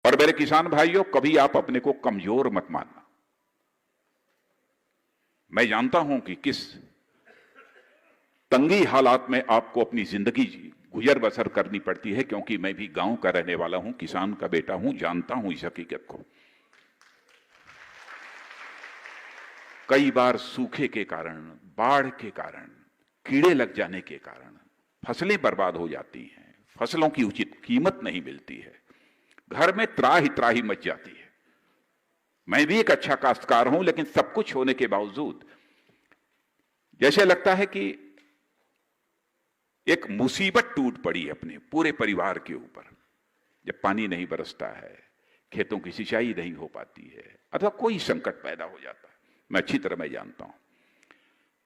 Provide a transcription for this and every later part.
और मेरे किसान भाइयों, कभी आप अपने को कमजोर मत मानना। मैं जानता हूं कि किस तंगी हालात में आपको अपनी जिंदगी गुजर बसर करनी पड़ती है, क्योंकि मैं भी गांव का रहने वाला हूं, किसान का बेटा हूं, जानता हूं इस हकीकत को। कई बार सूखे के कारण, बाढ़ के कारण, कीड़े लग जाने के कारण फसलें बर्बाद हो जाती हैं, फसलों की उचित कीमत नहीं मिलती है, घर में त्राही त्राही मच जाती है। मैं भी एक अच्छा काश्तकार हूं, लेकिन सब कुछ होने के बावजूद जैसे लगता है कि एक मुसीबत टूट पड़ी अपने पूरे परिवार के ऊपर। जब पानी नहीं बरसता है, खेतों की सिंचाई नहीं हो पाती है, अथवा कोई संकट पैदा हो जाता है, मैं अच्छी तरह मैं जानता हूं।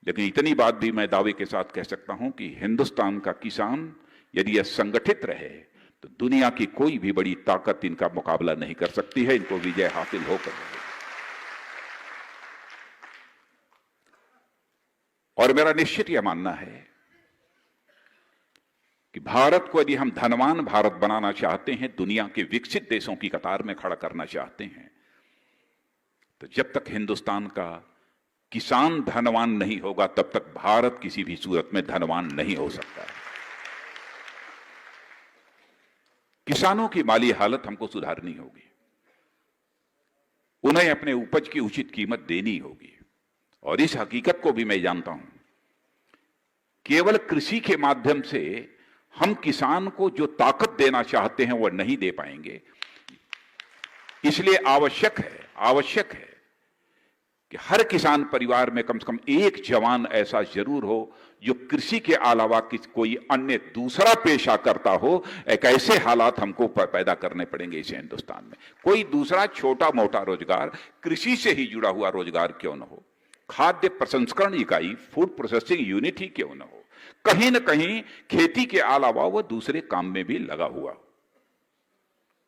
लेकिन इतनी बात भी मैं दावे के साथ कह सकता हूं कि हिंदुस्तान का किसान यदि यह संगठित रहे तो दुनिया की कोई भी बड़ी ताकत इनका मुकाबला नहीं कर सकती है, इनको विजय हासिल होकर रहेगी। और मेरा निश्चित यह मानना है कि भारत को यदि हम धनवान भारत बनाना चाहते हैं, दुनिया के विकसित देशों की कतार में खड़ा करना चाहते हैं, तो जब तक हिंदुस्तान का किसान धनवान नहीं होगा, तब तक भारत किसी भी सूरत में धनवान नहीं हो सकता है। किसानों की माली हालत हमको सुधारनी होगी, उन्हें अपने उपज की उचित कीमत देनी होगी। और इस हकीकत को भी मैं जानता हूं, केवल कृषि के माध्यम से हम किसान को जो ताकत देना चाहते हैं वह नहीं दे पाएंगे। इसलिए आवश्यक है कि हर किसान परिवार में कम से कम एक जवान ऐसा जरूर हो जो कृषि के अलावा कोई अन्य दूसरा पेशा करता हो। एक ऐसे हालात हमको पैदा करने पड़ेंगे इसे हिंदुस्तान में। कोई दूसरा छोटा मोटा रोजगार कृषि से ही जुड़ा हुआ रोजगार क्यों न हो, खाद्य प्रसंस्करण इकाई, फूड प्रोसेसिंग यूनिट ही क्यों न हो, कहीं न कहीं खेती के अलावा वह दूसरे काम में भी लगा हुआ,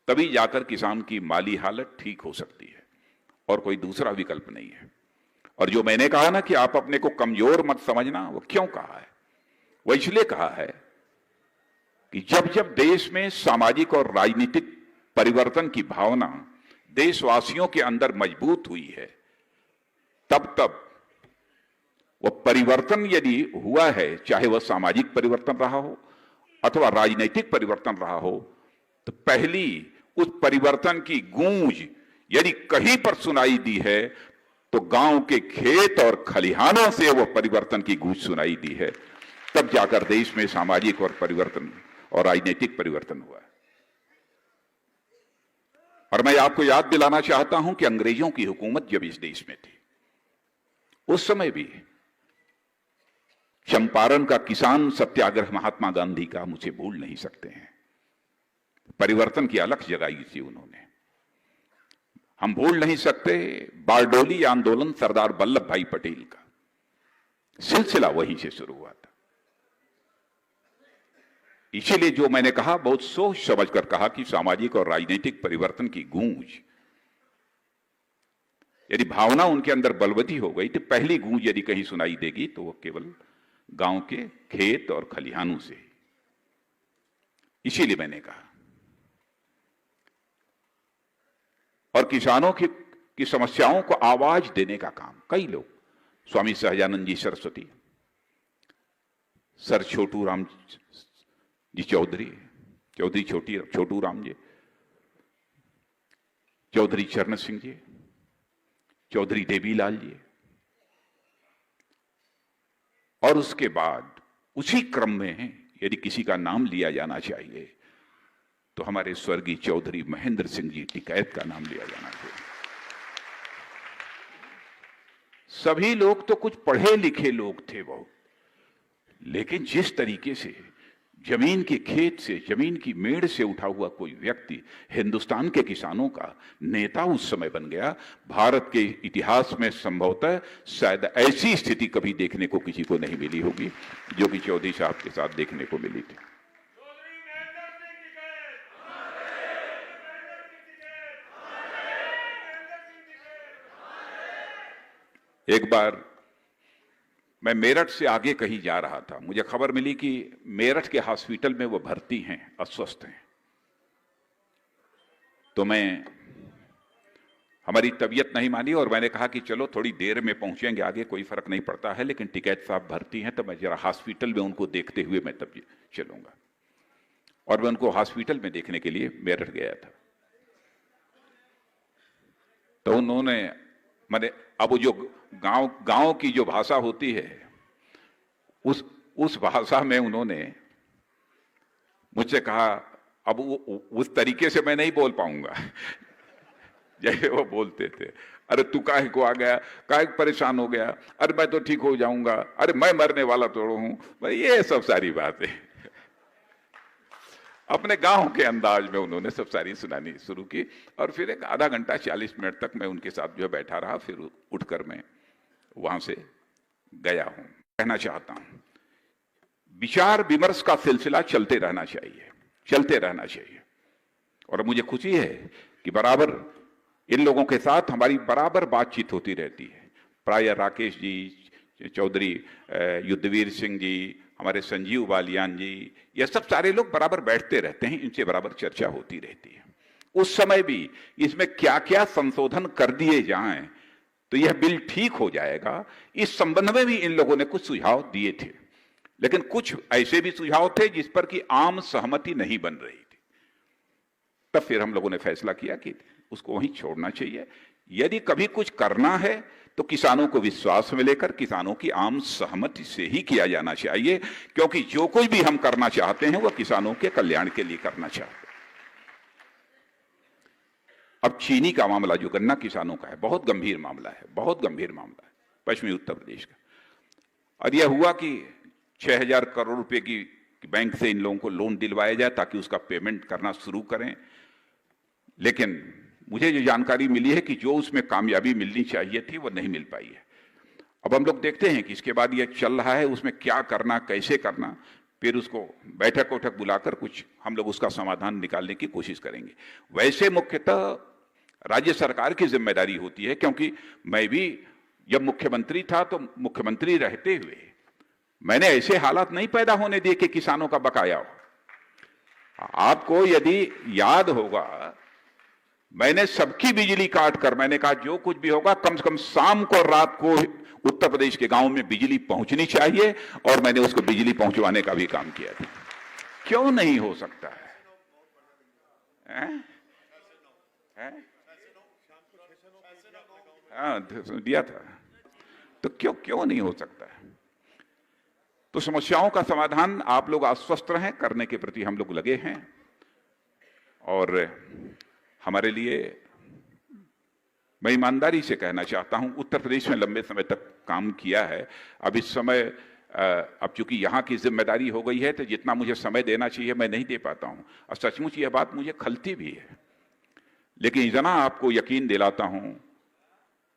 तभी जाकर किसान की माली हालत ठीक हो सकती है। और कोई दूसरा विकल्प नहीं है। और जो मैंने कहा ना कि आप अपने को कमजोर मत समझना, वो क्यों कहा है? वो इसलिए कहा है कि जब जब देश में सामाजिक और राजनीतिक परिवर्तन की भावना देशवासियों के अंदर मजबूत हुई है, तब तब वह परिवर्तन यदि हुआ है, चाहे वह सामाजिक परिवर्तन रहा हो अथवा राजनीतिक परिवर्तन रहा हो, तो पहली उस परिवर्तन की गूंज यदि कहीं पर सुनाई दी है तो गांव के खेत और खलिहानों से वह परिवर्तन की गूंज सुनाई दी है। तब जाकर देश में सामाजिक और परिवर्तन और राजनीतिक परिवर्तन हुआ। और मैं आपको याद दिलाना चाहता हूं कि अंग्रेजों की हुकूमत जब इस देश में थी, उस समय भी चंपारण का किसान सत्याग्रह महात्मा गांधी का मुझे भूल नहीं सकते हैं। परिवर्तन की अलख जगाई थी उन्होंने। हम भूल नहीं सकते बारडोली आंदोलन सरदार वल्लभ भाई पटेल का, सिलसिला वहीं से शुरू हुआ था। इसीलिए जो मैंने कहा, बहुत सोच समझकर कहा कि सामाजिक और राजनीतिक परिवर्तन की गूंज यदि भावना उनके अंदर बलवती हो गई, तो पहली गूंज यदि कहीं सुनाई देगी तो वो केवल गांव के खेत और खलिहानों से। इसीलिए मैंने कहा, और किसानों की समस्याओं को आवाज देने का काम कई लोग, स्वामी सहजानंद जी सरस्वती, सर छोटू राम जी चौधरी छोटू राम जी, चौधरी चरण सिंह जी, चौधरी देवीलाल जी, और उसके बाद उसी क्रम में यदि किसी का नाम लिया जाना चाहिए तो हमारे स्वर्गीय चौधरी महेंद्र सिंह जी टिकैत का नाम लिया जाना चाहिए। सभी लोग तो कुछ पढ़े लिखे लोग थे बहुत, लेकिन जिस तरीके से जमीन के खेत से, जमीन की मेड़ से उठा हुआ कोई व्यक्ति हिंदुस्तान के किसानों का नेता उस समय बन गया, भारत के इतिहास में संभवतः शायद ऐसी स्थिति कभी देखने को किसी को नहीं मिली होगी जो कि चौधरी साहब के साथ देखने को मिली थी। एक बार मैं मेरठ से आगे कहीं जा रहा था, मुझे खबर मिली कि मेरठ के हॉस्पिटल में वो भर्ती हैं, अस्वस्थ हैं। तो हमारी तबीयत नहीं मानी और मैंने कहा कि चलो थोड़ी देर में पहुंचेंगे आगे, कोई फर्क नहीं पड़ता है, लेकिन टिकैत साहब भर्ती हैं तो मैं जरा हॉस्पिटल में उनको देखते हुए मैं तब चलूंगा। और मैं उनको हॉस्पिटल में देखने के लिए मेरठ गया था। तो उन्होंने मैंने अब जो गांव की जो भाषा होती है उस भाषा में उन्होंने मुझसे कहा, अब उस तरीके से मैं नहीं बोल पाऊंगा जैसे वो बोलते थे, अरे तू काहे को आ गया, काहे परेशान हो गया, अरे मैं तो ठीक हो जाऊंगा, अरे मैं मरने वाला तो हूं, ये सब सारी बातें अपने गांव के अंदाज में उन्होंने सब सारी सुनानी शुरू की। और फिर एक आधा घंटा 40 मिनट तक मैं उनके साथ जो बैठा रहा, फिर उठकर मैं वहां से गया हूं। कहना चाहता हूं, विचार विमर्श का सिलसिला चलते रहना चाहिए। और मुझे खुशी है कि बराबर इन लोगों के साथ हमारी बराबर बातचीत होती रहती है। प्राय राकेश जी, चौधरी युद्धवीर सिंह जी, हमारे संजीव बालियान जी, ये सब सारे लोग बराबर बैठते रहते हैं, इनसे बराबर चर्चा होती रहती है। उस समय भी इसमें क्या क्या संशोधन कर दिए जाएं तो यह बिल ठीक हो जाएगा, इस संबंध में भी इन लोगों ने कुछ सुझाव दिए थे। लेकिन कुछ ऐसे भी सुझाव थे जिस पर कि आम सहमति नहीं बन रही थी। तब फिर हम लोगों ने फैसला किया कि उसको वहीं छोड़ना चाहिए। यदि कभी कुछ करना है तो किसानों को विश्वास में लेकर किसानों की आम सहमति से ही किया जाना चाहिए, क्योंकि जो कुछ भी हम करना चाहते हैं वह किसानों के कल्याण के लिए करना चाहते हैं। अब चीनी का मामला जो गन्ना किसानों का है, बहुत गंभीर मामला है पश्चिमी उत्तर प्रदेश का। और यह हुआ कि 6,000 करोड़ रुपए की बैंक से इन लोगों को लोन दिलवाया जाए ताकि उसका पेमेंट करना शुरू करें। लेकिन मुझे जो जानकारी मिली है कि जो उसमें कामयाबी मिलनी चाहिए थी वो नहीं मिल पाई है। अब हम लोग देखते हैं कि इसके बाद ये चल रहा है, उसमें क्या करना, कैसे करना, फिर उसको बैठक बुलाकर कुछ हम लोग उसका समाधान निकालने की कोशिश करेंगे। वैसे मुख्यतः राज्य सरकार की जिम्मेदारी होती है, क्योंकि मैं भी जब मुख्यमंत्री था तो मुख्यमंत्री रहते हुए मैंने ऐसे हालात नहीं पैदा होने दिए कि किसानों का बकाया हो। आपको यदि याद होगा, मैंने सबकी बिजली काट कर मैंने कहा जो कुछ भी होगा कम से कम शाम को और रात को उत्तर प्रदेश के गांव में बिजली पहुंचनी चाहिए, और मैंने उसको बिजली पहुंचवाने का भी काम किया था। क्यों नहीं हो सकता है? हाँ, दिया था, तो क्यों नहीं हो सकता है? तो समस्याओं का समाधान आप लोग आश्वस्त रहें, करने के प्रति हम लोग लगे हैं। और हमारे लिए, मैं ईमानदारी से कहना चाहता हूं, उत्तर प्रदेश में लंबे समय तक काम किया है। अब इस समय अब चूंकि यहां की जिम्मेदारी हो गई है तो जितना मुझे समय देना चाहिए मैं नहीं दे पाता हूं, और सचमुच यह बात मुझे खलती भी है। लेकिन इतना आपको यकीन दिलाता हूं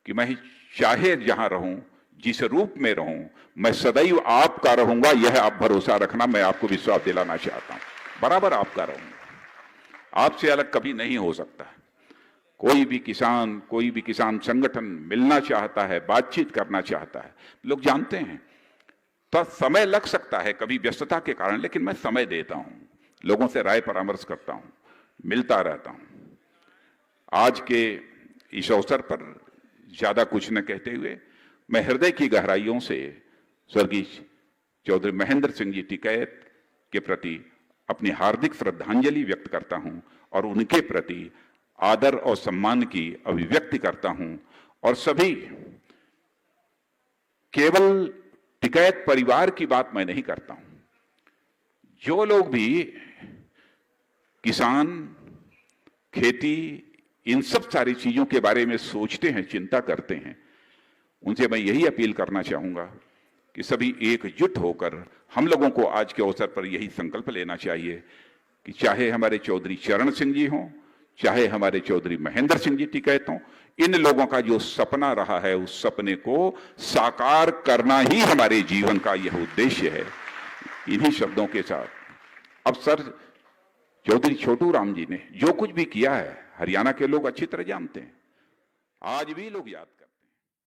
कि मैं चाहे जहां रहूं, जिस रूप में रहूं, मैं सदैव आपका रहूंगा। यह आप भरोसा रखना, मैं आपको विश्वास दिलाना चाहता हूं। बराबर आपका रहूंगा, आपसे अलग कभी नहीं हो सकता। कोई भी किसान संगठन मिलना चाहता है, बातचीत करना चाहता है, लोग जानते हैं, तो समय लग सकता है कभी व्यस्तता के कारण, लेकिन मैं समय देता हूं, लोगों से राय परामर्श करता हूं, मिलता रहता हूं। आज के इस अवसर पर ज्यादा कुछ न कहते हुए मैं हृदय की गहराइयों से स्वर्गीय चौधरी महेंद्र सिंह जी टिकैत के प्रति अपनी हार्दिक श्रद्धांजलि व्यक्त करता हूं और उनके प्रति आदर और सम्मान की अभिव्यक्ति करता हूं। और सभी, केवल टिकैत परिवार की बात मैं नहीं करता हूं, जो लोग भी किसान, खेती, इन सब सारी चीजों के बारे में सोचते हैं, चिंता करते हैं, उनसे मैं यही अपील करना चाहूंगा कि सभी एकजुट होकर हम लोगों को आज के अवसर पर यही संकल्प लेना चाहिए कि चाहे हमारे चौधरी चरण सिंह जी हों, चाहे हमारे चौधरी महेंद्र सिंह जी टिकैत हों, इन लोगों का जो सपना रहा है उस सपने को साकार करना ही हमारे जीवन का यह उद्देश्य है। इन्हीं शब्दों के साथ अब सर चौधरी छोटू राम जी ने जो कुछ भी किया है, हरियाणा के लोग अच्छी तरह जानते हैं, आज भी लोग याद